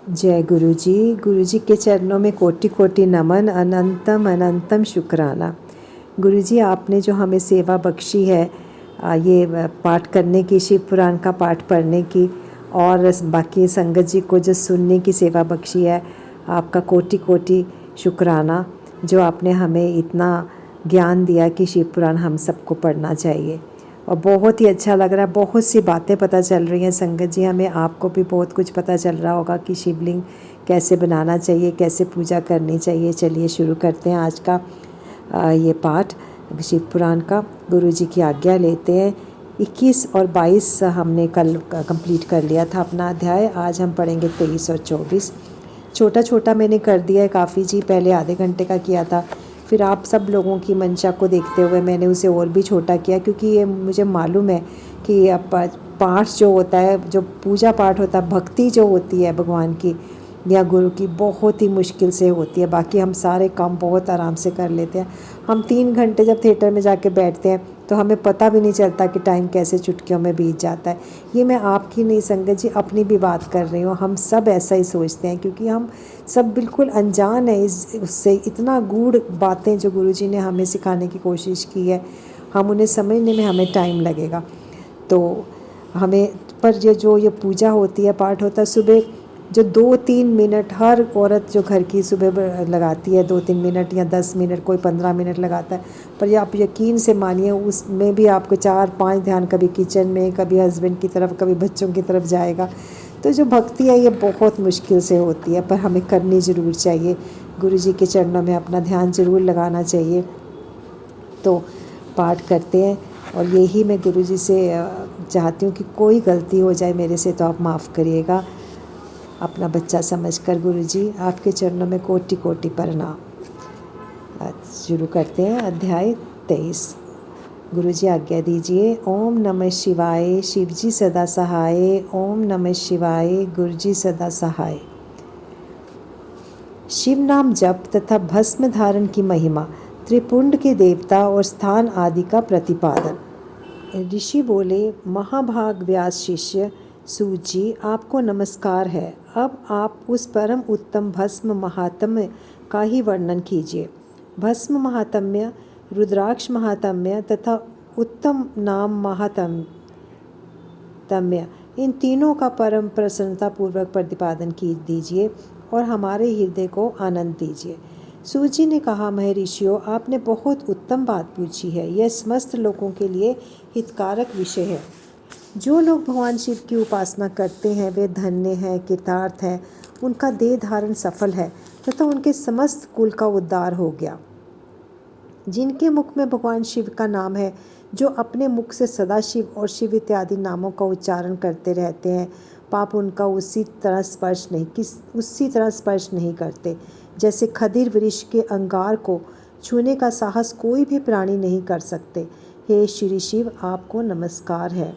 जय गुरु जी के चरणों में कोटि कोटि नमन, अनंतम अनंतम शुक्राना। गुरु जी आपने जो हमें सेवा बख्शी है ये पाठ करने की, शिव पुराण का पाठ पढ़ने की और बाकी संगत जी को जो सुनने की सेवा बख्शी है, आपका कोटि कोटि शुक्राना। जो आपने हमें इतना ज्ञान दिया कि शिव पुराण हम सबको पढ़ना चाहिए और बहुत ही अच्छा लग रहा है। बहुत सी बातें पता चल रही हैं संगत जी, हमें आपको भी बहुत कुछ पता चल रहा होगा कि शिवलिंग कैसे बनाना चाहिए, कैसे पूजा करनी चाहिए। चलिए शुरू करते हैं आज का ये पाठ शिव पुराण का। गुरु जी की आज्ञा लेते हैं। 21 और 22 हमने कल कंप्लीट कर लिया था अपना अध्याय। आज हम पढ़ेंगे 23 और 24। छोटा छोटा मैंने कर दिया है काफ़ी जी, पहले आधे घंटे का किया था, फिर आप सब लोगों की मंशा को देखते हुए मैंने उसे और भी छोटा किया, क्योंकि ये मुझे मालूम है कि पाठ जो होता है, जो पूजा पाठ होता है, भक्ति जो होती है भगवान की या गुरु की, बहुत ही मुश्किल से होती है। बाकी हम सारे काम बहुत आराम से कर लेते हैं। हम 3 घंटे जब थिएटर में जाके बैठते हैं तो हमें पता भी नहीं चलता कि टाइम कैसे चुटकियों में बीत जाता है। ये मैं आपकी नहीं संगत जी, अपनी भी बात कर रही हूँ। हम सब ऐसा ही सोचते हैं, क्योंकि हम सब बिल्कुल अनजान है उससे। इतना गूढ़ बातें जो गुरुजी ने हमें सिखाने की कोशिश की है, हम उन्हें समझने में हमें टाइम लगेगा। तो हमें पर ये पूजा होती है, पाठ होता है, सुबह जो 2-3 मिनट हर औरत जो घर की सुबह लगाती है, 2-3 मिनट या 10 मिनट, कोई 15 मिनट लगाता है, पर ये आप यकीन से मानिए उसमें भी आपको 4-5 ध्यान कभी किचन में, कभी हस्बैंड की तरफ, कभी बच्चों की तरफ जाएगा। तो जो भक्ति है ये बहुत मुश्किल से होती है, पर हमें करनी ज़रूर चाहिए। गुरु जी के चरणों में अपना ध्यान ज़रूर लगाना चाहिए। तो पाठ करते हैं और यही मैं गुरु जी से चाहती हूँ कि कोई गलती हो जाए मेरे से तो आप माफ़ करिएगा, अपना बच्चा समझकर। गुरु जी आपके चरणों में कोटि कोटि प्रणाम। शुरू करते हैं अध्याय 23। गुरु जी आज्ञा दीजिए। ओम नमः शिवाय, शिव जी सदा सहाय। ओम नमः शिवाय, गुरु जी सदा सहाय। शिव नाम जप तथा भस्म धारण की महिमा, त्रिपुंड के देवता और स्थान आदि का प्रतिपादन। ऋषि बोले, महाभाग व्यास शिष्य सूत जी, आपको नमस्कार है। अब आप उस परम उत्तम भस्म महात्म्य का ही वर्णन कीजिए। भस्म महात्म्य, रुद्राक्ष महात्म्य तथा उत्तम नाम महात्म्य, इन तीनों का परम प्रसन्नतापूर्वक प्रतिपादन दीजिए और हमारे हृदय को आनंद दीजिए। सूत जी ने कहा, महर्षियों, आपने बहुत उत्तम बात पूछी है। यह समस्त लोगों के लिए हितकारक विषय है। जो लोग भगवान शिव की उपासना करते हैं वे धन्य हैं, कृतार्थ हैं, उनका देह धारण सफल है तथा उनके समस्त कुल का उद्धार हो गया। जिनके मुख में भगवान शिव का नाम है, जो अपने मुख से सदाशिव और शिव इत्यादि नामों का उच्चारण करते रहते हैं, पाप उनका उसी तरह स्पर्श नहीं करते जैसे खदिर वृक्ष के अंगार को छूने का साहस कोई भी प्राणी नहीं कर सकते। हे श्री शिव, आपको नमस्कार है।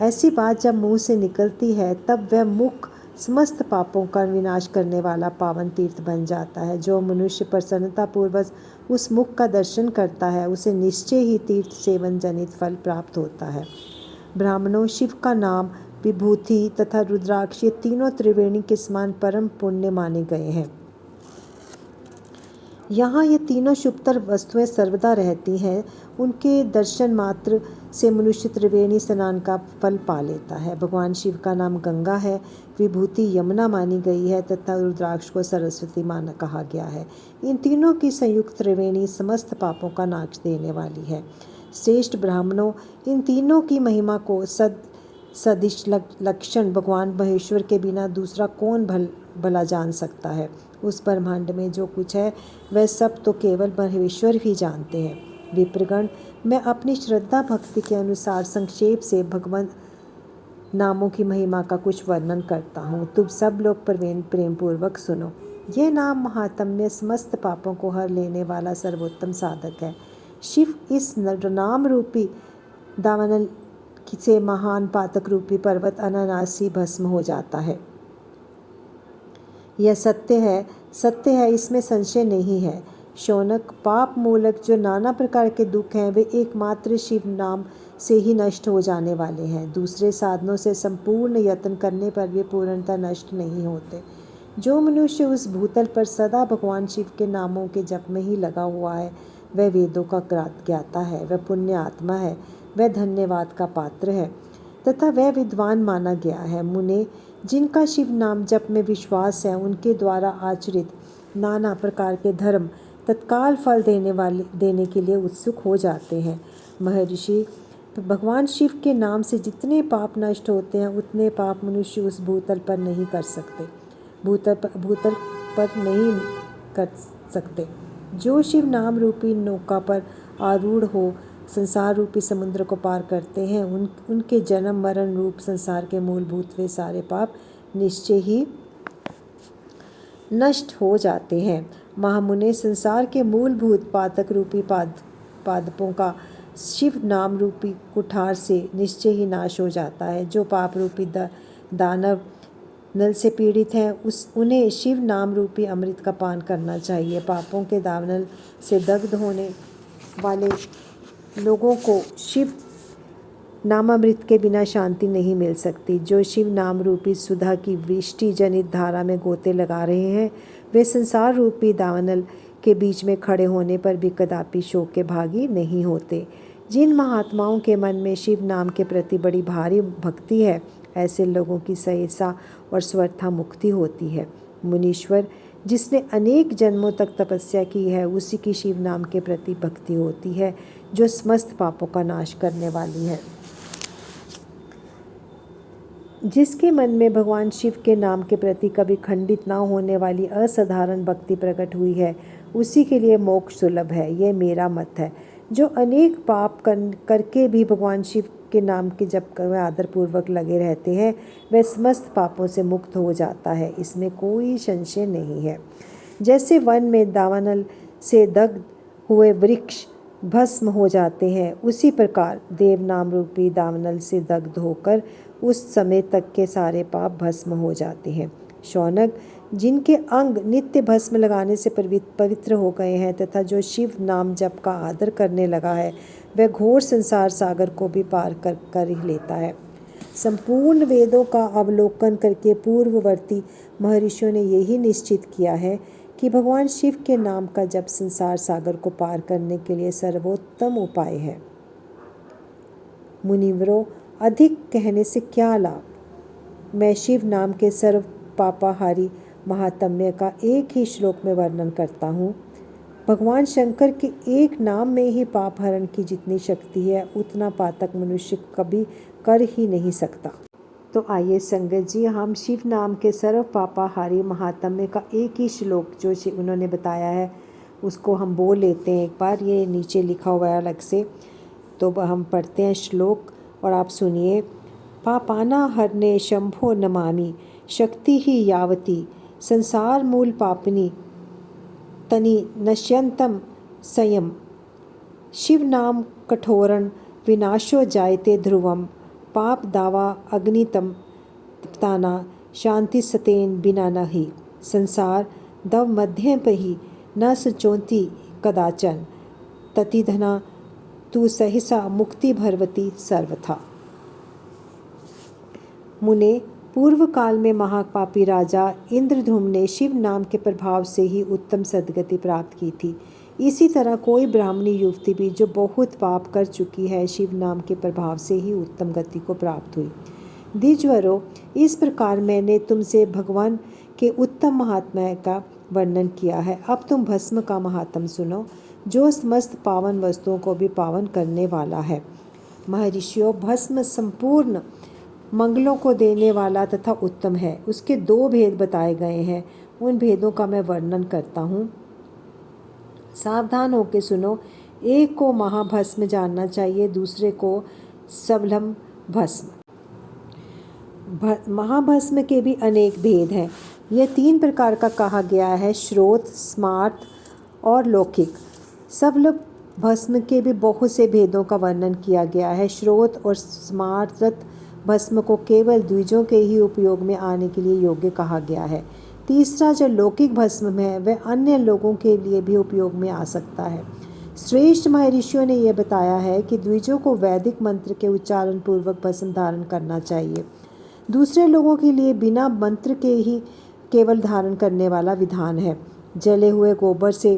ऐसी बात जब मुंह से निकलती है तब वह मुख समस्त पापों का विनाश करने वाला पावन तीर्थ बन जाता है। जो मनुष्य प्रसन्नतापूर्वक उस मुख का दर्शन करता है उसे निश्चय ही तीर्थ सेवन जनित फल प्राप्त होता है। ब्राह्मणों, शिव का नाम, विभूति तथा रुद्राक्ष ये तीनों त्रिवेणी के समान परम पुण्य माने गए हैं। यहाँ ये तीनों शुभतर वस्तुएं सर्वदा रहती हैं। उनके दर्शन मात्र से मनुष्य त्रिवेणी स्नान का फल पा लेता है। भगवान शिव का नाम गंगा है, विभूति यमुना मानी गई है तथा रुद्राक्ष को सरस्वती माना कहा गया है। इन तीनों की संयुक्त त्रिवेणी समस्त पापों का नाश देने वाली है। श्रेष्ठ ब्राह्मणों, इन तीनों की महिमा को सदिश लक्षण भगवान महेश्वर के बिना दूसरा कौन भला जान सकता है। उस ब्रह्मांड में जो कुछ है वह सब तो केवल महेश्वर ही जानते हैं। विप्रगण, मैं अपनी श्रद्धा भक्ति के अनुसार संक्षेप से भगवान नामों की महिमा का कुछ वर्णन करता हूँ। तुम सब लोग प्रेम पूर्वक सुनो। ये नाम महात्म्य समस्त पापों को हर लेने वाला सर्वोत्तम साधक है। शिव इस नाम रूपी दावानल से महान पातक रूपी पर्वत अनायासी भस्म हो जाता है। यह सत्य है, इसमें संशय नहीं है। शौनक, पाप मूलक जो नाना प्रकार के दुख हैं वे एकमात्र शिव नाम से ही नष्ट हो जाने वाले हैं। दूसरे साधनों से संपूर्ण यत्न करने पर भी पूर्णतः नष्ट नहीं होते। जो मनुष्य उस भूतल पर सदा भगवान शिव के नामों के जप में ही लगा हुआ है, वह वेदों का ज्ञाता है, वह पुण्य आत्मा है, वह धन्यवाद का पात्र है तथा वह विद्वान माना गया है। मुने, जिनका शिव नाम जप में विश्वास है, उनके द्वारा आचरित नाना प्रकार के धर्म तत्काल फल देने के लिए उत्सुक हो जाते हैं। महर्षि, भगवान शिव के नाम से जितने पाप नष्ट होते हैं, उतने पाप मनुष्य उस भूतल पर नहीं कर सकते। जो शिव नाम रूपी नौका पर आरूढ़ हो संसार रूपी समुद्र को पार करते हैं, उनके जन्म मरण रूप संसार के मूलभूत वे सारे पाप निश्चय ही नष्ट हो जाते हैं। महामुने, संसार के मूलभूत पातक रूपी पादपों का शिव नाम रूपी कुठार से निश्चय ही नाश हो जाता है। जो पाप रूपी दानव नल से पीड़ित हैं, उन्हें शिव नाम रूपी अमृत का पान करना चाहिए। पापों के दावानल से दग्ध होने वाले लोगों को शिव नामामृत के बिना शांति नहीं मिल सकती। जो शिव नाम रूपी सुधा की वृष्टि जनित धारा में गोते लगा रहे हैं, वे संसार रूपी दावानल के बीच में खड़े होने पर भी कदापि शोक के भागी नहीं होते। जिन महात्माओं के मन में शिव नाम के प्रति बड़ी भारी भक्ति है, ऐसे लोगों की सहसा और स्वर्था मुक्ति होती है। मुनीश्वर, जिसने अनेक जन्मों तक तपस्या की है, उसी की शिव नाम के प्रति भक्ति होती है, जो समस्त पापों का नाश करने वाली है। जिसके मन में भगवान शिव के नाम के प्रति कभी खंडित न होने वाली असाधारण भक्ति प्रकट हुई है, उसी के लिए मोक्ष सुलभ है। यह मेरा मत है। जो अनेक पाप करके भी भगवान शिव के नाम के जप में आदरपूर्वक लगे रहते हैं, वह समस्त पापों से मुक्त हो जाता है, इसमें कोई संशय नहीं है। जैसे वन में दावानल से दग्ध हुए वृक्ष भस्म हो जाते हैं, उसी प्रकार देव नाम रूपी दावानल से दग्ध होकर उस समय तक के सारे पाप भस्म हो जाते हैं। शौनक, जिनके अंग नित्य भस्म लगाने से पवित्र हो गए हैं तथा जो शिव नाम जप का आदर करने लगा है, वह घोर संसार सागर को भी पार कर ही लेता है। संपूर्ण वेदों का अवलोकन करके पूर्ववर्ती महर्षियों ने यही निश्चित किया है कि भगवान शिव के नाम का जप संसार सागर को पार करने के लिए सर्वोत्तम उपाय है। मुनिवरों, अधिक कहने से क्या लाभ। मैं शिव नाम के सर्व पापाहारी महात्म्य का एक ही श्लोक में वर्णन करता हूँ। भगवान शंकर के एक नाम में ही पाप हरण की जितनी शक्ति है, उतना पातक मनुष्य कभी कर ही नहीं सकता। तो आइए संगत जी, हम शिव नाम के सर्व पापाहारी महात्म्य का एक ही श्लोक जो उन्होंने बताया है, उसको हम बोल लेते हैं एक बार। ये नीचे लिखा हुआ है अलग से, तो हम पढ़ते हैं श्लोक और आप सुनिए। पापाना हरने शंभो नमामि शक्ति ही यावती संसार मूल पापनी तनि नश्यंतम संयम शिव नाम कठोरन विनाशो जायते ध्रुवम पाप दावा अग्नितम ताना शांति सतेन बिना न ही संसार दव मध्य पही न सचोंती कदाचन ततिधना तू सहसा मुक्ति भरवती सर्वथा। मुने, पूर्व काल में महापापी राजा इंद्रधुम ने शिव नाम के प्रभाव से ही उत्तम सद्गति प्राप्त की थी। इसी तरह कोई ब्राह्मणी युवती भी जो बहुत पाप कर चुकी है, शिव नाम के प्रभाव से ही उत्तम गति को प्राप्त हुई। द्विजवरों, इस प्रकार मैंने तुमसे भगवान के उत्तम महात्म्य का वर्णन किया है। अब तुम भस्म का महात्म्य सुनो, जो समस्त पावन वस्तुओं को भी पावन करने वाला है। महर्षियों, भस्म संपूर्ण मंगलों को देने वाला तथा उत्तम है। उसके दो भेद बताए गए हैं, उन भेदों का मैं वर्णन करता हूँ। सावधान होकर सुनो। एक को महाभस्म जानना चाहिए, दूसरे को सबलम भस्म। महाभस्म के भी अनेक भेद हैं। यह 3 प्रकार का कहा गया है, श्रोत, स्मार्त और लौकिक। सबलम भस्म के भी बहुत से भेदों का वर्णन किया गया है। श्रोत और स्मार्त भस्म को केवल द्विजों के ही उपयोग में आने के लिए योग्य कहा गया है। तीसरा जो लौकिक भस्म है, वह अन्य लोगों के लिए भी उपयोग में आ सकता है। श्रेष्ठ महर्षियों ने यह बताया है कि द्विजों को वैदिक मंत्र के उच्चारण पूर्वक भस्म धारण करना चाहिए। दूसरे लोगों के लिए बिना मंत्र के ही केवल धारण करने वाला विधान है। जले हुए गोबर से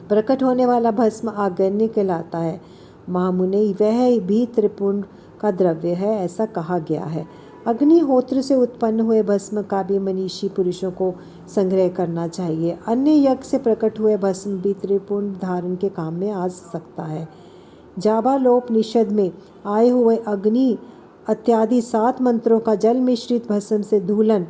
प्रकट होने वाला भस्म आग्नेय कहलाता है। महामुनि, वह भी त्रिपुंड का द्रव्य है, ऐसा कहा गया है। अग्निहोत्र से उत्पन्न हुए भस्म का भी मनीषी पुरुषों को संग्रह करना चाहिए। अन्य यज्ञ से प्रकट हुए भस्म भी त्रिपुंड धारण के काम में आ सकता है। जाबालोपनिषद में आए हुए अग्नि इत्यादि 7 मंत्रों का जल मिश्रित भस्म से धूलन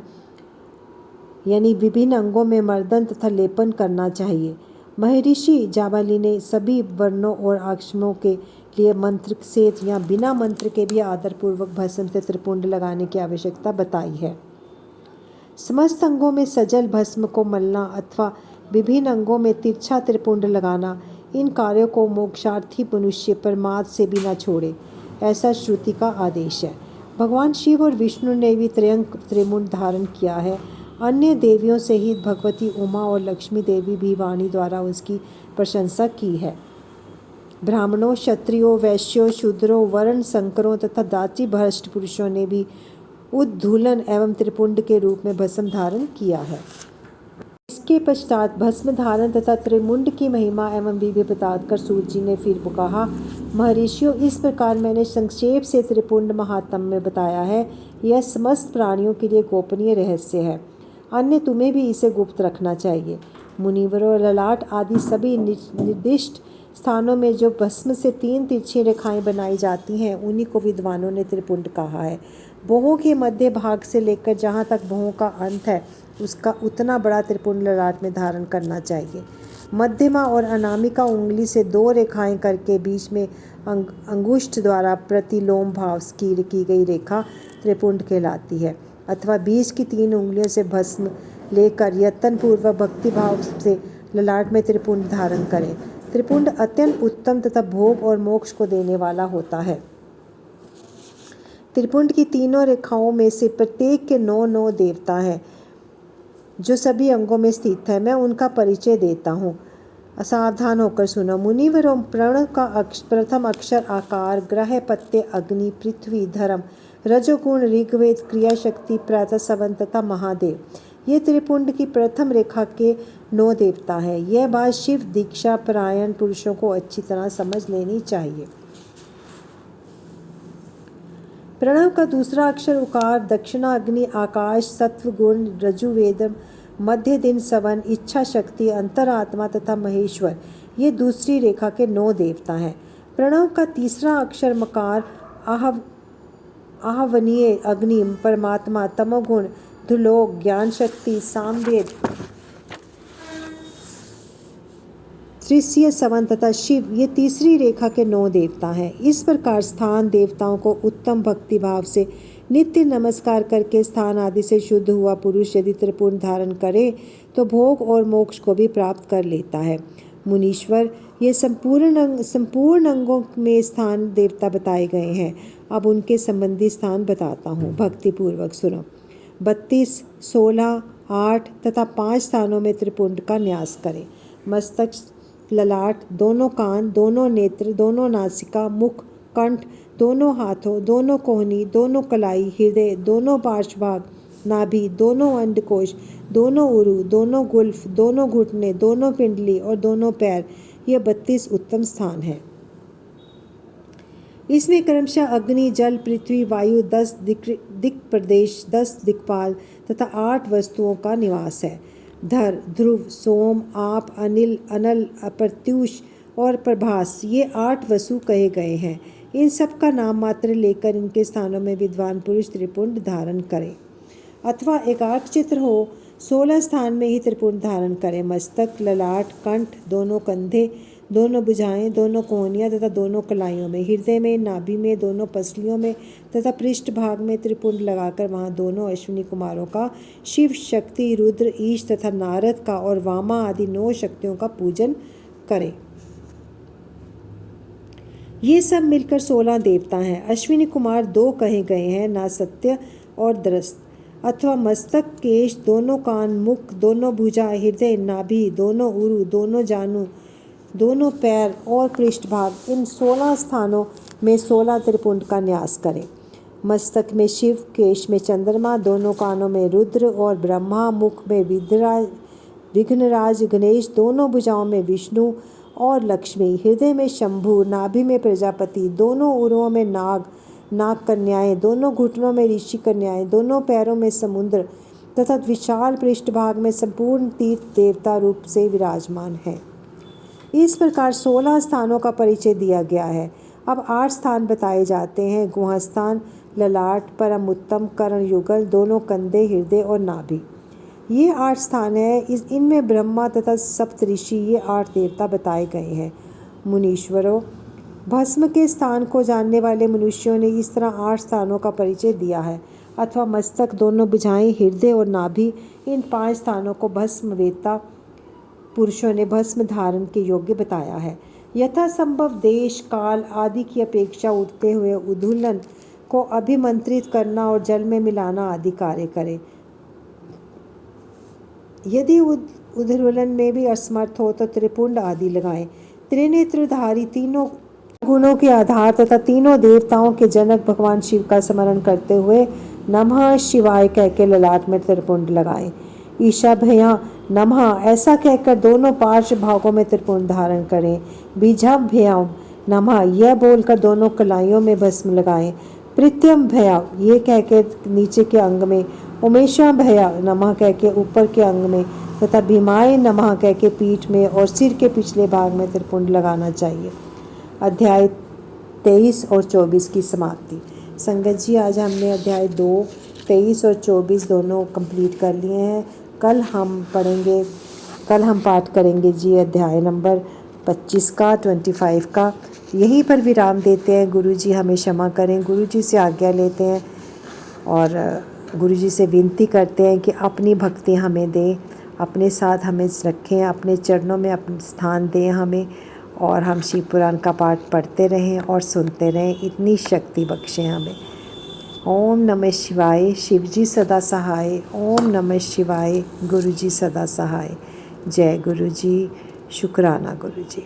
यानी विभिन्न अंगों में मर्दन तथा लेपन करना चाहिए। महर्षि जाबाली ने सभी वर्णों और आश्रमों के लिए मंत्र से या बिना मंत्र के भी आदरपूर्वक भस्म से त्रिपुंड लगाने की आवश्यकता बताई है। समस्त अंगों में सजल भस्म को मलना अथवा विभिन्न अंगों में तिरछा त्रिपुंड लगाना, इन कार्यों को मोक्षार्थी मनुष्य परमार्थ से भी न छोड़े, ऐसा श्रुति का आदेश है। भगवान शिव और विष्णु ने भी त्र्यंक त्रिपुंड धारण किया है। अन्य देवियों सहित भगवती उमा और लक्ष्मी देवी भी वाणी द्वारा उसकी प्रशंसा की है। ब्राह्मणों, क्षत्रियों, वैश्यों, शूद्रों, वर्ण संकरों तथा दासी भ्रष्ट पुरुषों ने भी उद्धूलन एवं त्रिपुंड के रूप में भस्म धारण किया है। इसके पश्चात भस्म धारण तथा त्रिपुंड की महिमा एवं विधि बताकर सूत जी ने फिर कहा, महर्षियों, इस प्रकार मैंने संक्षेप से त्रिपुंड महात्म्य बताया है। यह समस्त प्राणियों के लिए गोपनीय रहस्य है, अन्य तुम्हें भी इसे गुप्त रखना चाहिए। मुनिवरों, ललाट आदि सभी निर्दिष्ट स्थानों में जो भस्म से 3 तिरछी रेखाएं बनाई जाती हैं, उन्हीं को विद्वानों ने त्रिपुंड कहा है। भौहों के मध्य भाग से लेकर जहाँ तक भौहों का अंत है, उसका उतना बड़ा त्रिपुंड ललाट में धारण करना चाहिए। मध्यमा और अनामिका उंगली से 2 रेखाएं करके बीच में अंगुष्ठ द्वारा प्रतिलोम भाव की गई रेखा त्रिपुंड कहलाती है। अथवा बीच की 3 उंगलियों से भस्म लेकर यत्न पूर्वक भक्ति भाव से ललाट में त्रिपुंड धारण करें। त्रिपुंड अत्यंत उत्तम तथा भोग और मोक्ष को देने वाला होता है। त्रिपुंड की तीनों रेखाओं में से प्रत्येक के 9 देवता हैं, जो सभी अंगों में स्थित है। मैं उनका परिचय देता हूँ, सावधान होकर सुनो। मुनिवरों, प्रणव का प्रथम अक्षर आकार, ग्रह, पत्ते, अग्नि, पृथ्वी, धर्म, रजोगुण, ऋग्वेद, क्रिया शक्ति, प्रातः सवन तथा महादेव, ये त्रिपुंड की प्रथम रेखा के 9 देवता हैं। यह बात शिव दीक्षा परायण पुरुषों को अच्छी तरह समझ लेनी चाहिए। प्रणव का दूसरा अक्षर उकार, दक्षिणा अग्नि, आकाश, सत्व गुण, रजुवेदम, मध्य दिन सवन, इच्छा शक्ति, अंतरात्मा तथा महेश्वर, ये दूसरी रेखा के 9 देवता हैं। प्रणव का तीसरा अक्षर मकार, आहवनीय अग्नि, परमात्मा, तमोगुण, धुलोक, ज्ञान शक्ति, सामवेद, तृतीय सवन तथा शिव, ये तीसरी रेखा के 9 देवता हैं। इस प्रकार स्थान देवताओं को उत्तम भक्ति भाव से नित्य नमस्कार करके स्थान आदि से शुद्ध हुआ पुरुष यदि त्रिपुंड धारण करे तो भोग और मोक्ष को भी प्राप्त कर लेता है। मुनीश्वर, ये संपूर्ण अंगों में स्थान देवता बताए गए हैं। अब उनके संबंधी स्थान बताता हूँ, भक्तिपूर्वक सुनो। 32, 16, 8 तथा 5 स्थानों में त्रिपुंड का न्यास करें। मस्तक, ललाट, दोनों कान, दोनों नेत्र, दोनों नासिका, मुख, कंठ, दोनों हाथों, दोनों कोहनी, दोनों कलाई, हृदय, दोनों पार्श्वभाग, नाभि, दोनों अंडकोश, दोनों उरु, दोनों गुल्फ, दोनों घुटने, दोनों पिंडली और दोनों पैर, ये 32 उत्तम स्थान हैं। इसमें क्रमशः अग्नि, जल, पृथ्वी, वायु, 10 दिक् प्रदेश, 10 दिक्पाल तथा 8 वस्तुओं का निवास है। धर, ध्रुव, सोम, आप, अनिल, अनल, प्रत्यूष और प्रभास, ये 8 वसु कहे गए हैं। इन सब का नाम मात्र लेकर इनके स्थानों में विद्वान पुरुष त्रिपुंड धारण करें। अथवा एकाग्र चित्र हो 16 स्थान में ही त्रिपुंड धारण करें। मस्तक, ललाट, कंठ, दोनों कंधे, दोनों भुजाएं, दोनों कोहनियाँ तथा दोनों कलाइयों में, हृदय में, नाभि में, दोनों पसलियों में तथा पृष्ठ भाग में त्रिपुंड लगाकर वहाँ दोनों अश्विनी कुमारों का, शिव शक्ति, रुद्र, ईश तथा नारद का और वामा आदि 9 शक्तियों का पूजन करें। ये सब मिलकर 16 देवता हैं। अश्विनी कुमार 2 कहे गए हैं, नासत्य और द्रस्त। अथवा मस्तक, केश, दोनों कान, मुख, दोनों भुजा, हृदय, नाभि, दोनों उरु, दोनों जानु, दोनों पैर और पृष्ठभाग, इन 16 स्थानों में 16 त्रिपुंड का न्यास करें। मस्तक में शिव, केश में चंद्रमा, दोनों कानों में रुद्र और ब्रह्मा, मुख में विघ्नराज गणेश, दोनों भुजाओं में विष्णु और लक्ष्मी, हृदय में शंभु, नाभि में प्रजापति, दोनों उरों में नाग कन्याएं, दोनों घुटनों में ऋषि कन्याएं, दोनों पैरों में समुद्र तथा विशाल पृष्ठभाग में संपूर्ण तीर्थ देवता रूप से विराजमान है। इस प्रकार 16 स्थानों का परिचय दिया गया है। अब 8 स्थान बताए जाते हैं। गुहस्थान, ललाट, परम उत्तम, कर्ण युगल, दोनों कंधे, हृदय और नाभि। ये 8 स्थान हैं। इनमें ब्रह्मा तथा सप्तऋषि, ये 8 देवता बताए गए हैं। मुनीश्वरों, भस्म के स्थान को जानने वाले मनुष्यों ने इस तरह 8 स्थानों का परिचय दिया है, अथवा मस्तक, दोनों भुजाएं, हृदय और नाभि, इन 5 स्थानों को भस्म वेत्ता पुरुषों ने भस्म धारण के योग्य बताया है। यथासंभव देश, काल आदि की अपेक्षा उठते हुए उद्धूलन को अभिमंत्रित करना और जल में मिलाना आदि कार्य करें। यदि उद्धूलन में भी असमर्थ हो तो त्रिपुंड आदि लगाएं। त्रिनेत्रधारी, तीनों गुणों के आधार तथा तीनों देवताओं के जनक भगवान शिव का स्मरण करते हुए नमः शिवाय कहकर ललाट में त्रिपुंड लगाएं। ईशाभ्यां नमः ऐसा कहकर दोनों पार्श्व भागों में त्रिपुंड धारण करें। बीजाभ्यां नमः यह बोलकर दोनों कलाइयों में भस्म लगाएं। प्रीत्यम्भया ये कहकर नीचे के अंग में, उमेशाभया नमः कहकर ऊपर के अंग में तथा भीमाय नमः कहकर पीठ में और सिर के पिछले भाग में त्रिपुंड लगाना चाहिए। अध्याय 23 और 24 की समाप्ति। संगत जी, आज हमने अध्याय 2, 23 और 24 दोनों कंप्लीट कर लिए हैं। कल हम पाठ करेंगे जी अध्याय नंबर 25 का, 25 का। यहीं पर विराम देते हैं। गुरु जी हमें क्षमा करें। गुरु जी से आज्ञा लेते हैं और गुरु जी से विनती करते हैं कि अपनी भक्ति हमें दें, अपने साथ हमें रखें, अपने चरणों में अपना स्थान दें हमें, और हम शिव पुराण का पाठ पढ़ते रहें और सुनते रहें। इतनी शक्ति बख्शें हमें। ओम नमः शिवाय। शिव जी सदा सहाय। ओम नमः शिवाय। गुरु जी सदा सहाय। जय गुरु जी। शुक्राना गुरु जी।